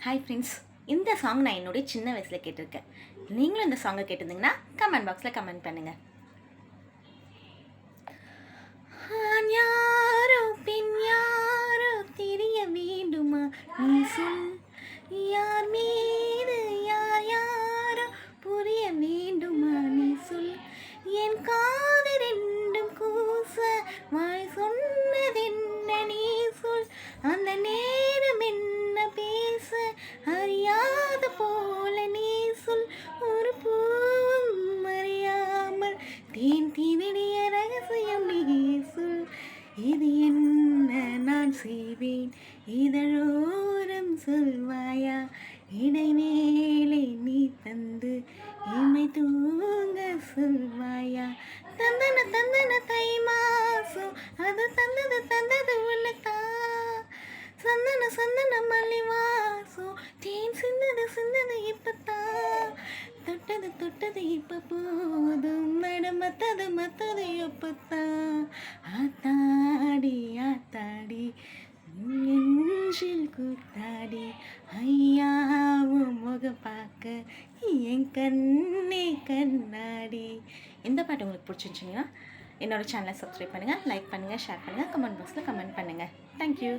Hi friends, இந்த song நான் என்னுடைய சின்ன வயசில் கேட்டிருக்கேன். நீங்களும் இந்த சாங்கை கேட்டிருந்தீங்கன்னா கமெண்ட் பாக்ஸில் கமெண்ட் பண்ணுங்கள். ஆண் யாரோ பெண் யாரோ தெரிய வேண்டுமா நீ சொல், யார் மீது யார் யாரோ புரிய வேண்டுமா நீ சொல், என் காது ரெண்டும் கூச வாய் சொன்னதென்ன நீ சொல், அந்த நேரம் என்ன பேச அறியாத போல நீ சொல், ஒரு பூவும் அறியாமல் தேன் தீவிடிய ரகசியம் நீ சொல், இது என்ன நான் செய்வேன் இதழோரம் சொல்வாயா, இடைவேளை நீ தந்து இமை தூங்க சொல்வாயா, தந்தன தந்தன தை மாசம் அது தந்தது உள்ளத்தா, சந்தன சந்தன மல்லி வாசம் தேன் சிந்தது இப்பத்தான், தொட்டது இப்ப போதும் மத்தது எப்பத்தான், ஆத்தாடி நெஞ்சில் கூத்தாடி ஐயாவும் முகம் பார்க்க என் கண்ணே கண்ணாடி. இந்த பாட்டு உங்களுக்கு பிடிச்சிருந்துச்சிங்கன்னா என்னோடய சேனலை சப்ஸ்கிரைப் பண்ணுங்கள், லைக் பண்ணுங்கள், ஷேர் பண்ணுங்கள், கமெண்ட் பாக்ஸில் கமெண்ட் பண்ணுங்கள். தேங்க்யூ.